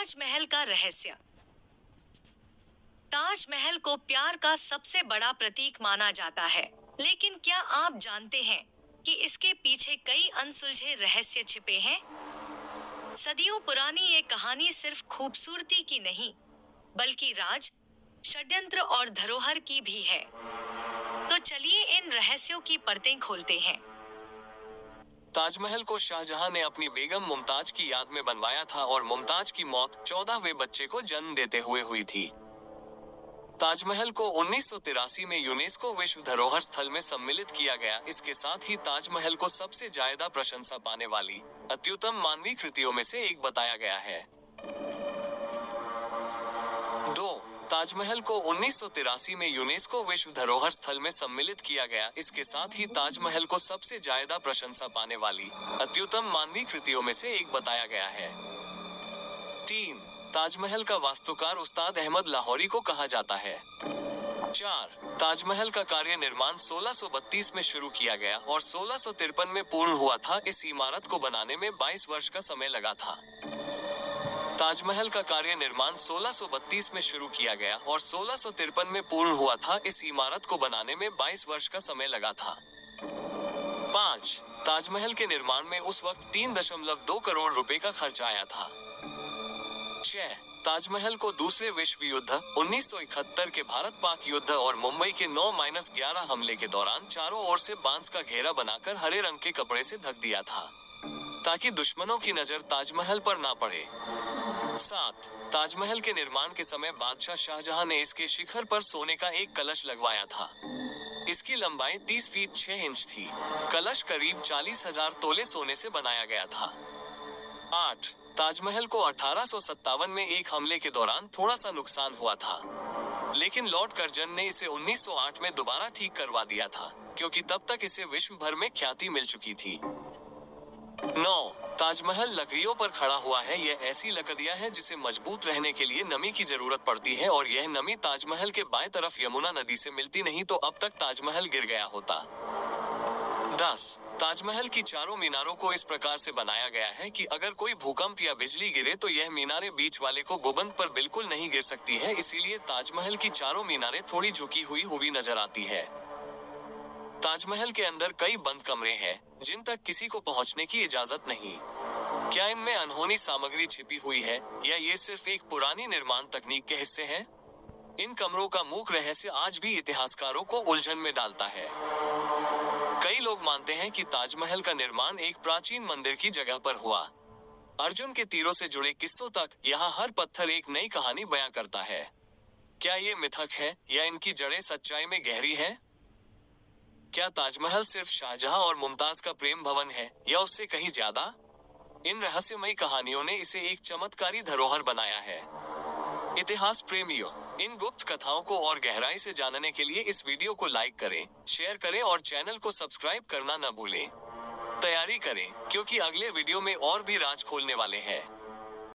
ताजमहल का रहस्य। ताजमहल को प्यार का सबसे बड़ा प्रतीक माना जाता है, लेकिन क्या आप जानते हैं कि इसके पीछे कई अनसुलझे रहस्य छिपे हैं? सदियों पुरानी ये कहानी सिर्फ खूबसूरती की नहीं, बल्कि राज, षड्यंत्र और धरोहर की भी है। तो चलिए इन रहस्यों की परतें खोलते हैं। ताजमहल को शाहजहां ने अपनी बेगम मुमताज की याद में बनवाया था और मुमताज की मौत 14वें बच्चे को जन्म देते हुए हुई थी। ताजमहल को 1983 में यूनेस्को विश्व धरोहर स्थल में सम्मिलित किया गया। इसके साथ ही ताजमहल को सबसे ज्यादा प्रशंसा पाने वाली अत्युत्तम मानवीय कृतियों में से एक बताया गया है। 2. ताजमहल को 1983 में यूनेस्को विश्व धरोहर स्थल में सम्मिलित किया गया। इसके साथ ही ताजमहल को सबसे ज्यादा प्रशंसा पाने वाली अत्युत्तम मानवीय कृतियों में से एक बताया गया है। 3. ताजमहल का वास्तुकार उस्ताद अहमद लाहौरी को कहा जाता है। 4. ताजमहल का कार्य निर्माण 1632 में शुरू किया गया और 1653 में पूर्ण हुआ था। इस इमारत को बनाने में 22 वर्ष का समय लगा था। ताजमहल का कार्य निर्माण 1632 में शुरू किया गया और 1653 में पूर्ण हुआ था। इस इमारत को बनाने में 22 वर्ष का समय लगा था। 5. ताजमहल के निर्माण में उस वक्त 3.2 करोड़ रुपए का खर्च आया था। 6. ताजमहल को दूसरे विश्व युद्ध 1971 के भारत पाक युद्ध और मुंबई के 9-11 हमले के दौरान चारों ओर से बांस का घेरा बनाकर हरे रंग के कपड़े से ढक दिया था, ताकि दुश्मनों की नजर ताजमहल पर ना पड़े। 7. ताजमहल के निर्माण के समय बादशाह शाहजहां ने इसके शिखर पर सोने का एक कलश लगवाया था। इसकी लंबाई 30 फीट 6 इंच थी। कलश करीब 40,000 तोले सोने से बनाया गया था। 8. ताजमहल को 1857 में एक हमले के दौरान थोड़ा सा नुकसान हुआ था, लेकिन लॉर्ड कर्जन ने इसे 1908 में दोबारा ठीक करवा दिया था, क्योंकि तब तक इसे विश्व भर में ख्याति मिल चुकी थी। 9. ताजमहल लकड़ियों पर खड़ा हुआ है। यह ऐसी लकड़ियां हैं जिसे मजबूत रहने के लिए नमी की जरूरत पड़ती है, और यह नमी ताजमहल के बाएं तरफ यमुना नदी से मिलती नहीं तो अब तक ताजमहल गिर गया होता। 10. ताजमहल की चारों मीनारों को इस प्रकार से बनाया गया है कि अगर कोई भूकंप या बिजली गिरे तो यह मीनारें बीच वाले को गुंबद पर बिल्कुल नहीं गिर सकती है। इसीलिए ताजमहल की चारों मीनारें थोड़ी झुकी हुई नजर आती है। ताजमहल के अंदर कई बंद कमरे हैं, जिन तक किसी को पहुंचने की इजाजत नहीं। क्या इनमें अनहोनी सामग्री छिपी हुई है, या ये सिर्फ एक पुरानी निर्माण तकनीक के हिस्से हैं? इन कमरों का मूक रहस्य आज भी इतिहासकारों को उलझन में डालता है। कई लोग मानते हैं कि ताजमहल का निर्माण एक प्राचीन मंदिर की जगह पर हुआ। अर्जुन के तीरों से जुड़े किस्सों तक यहाँ हर पत्थर एक नई कहानी बयां करता है। क्या ये मिथक है, या इनकी जड़ें सच्चाई में गहरी हैं? क्या ताजमहल सिर्फ शाहजहां और मुमताज का प्रेम भवन है, या उससे कहीं ज्यादा? इन रहस्यमयी कहानियों ने इसे एक चमत्कारी धरोहर बनाया है। इतिहास प्रेमियों, इन गुप्त कथाओं को और गहराई से जानने के लिए इस वीडियो को लाइक करें, शेयर करें और चैनल को सब्सक्राइब करना न भूलें। तैयारी करें, क्योंकि अगले वीडियो में और भी राज खोलने वाले हैं।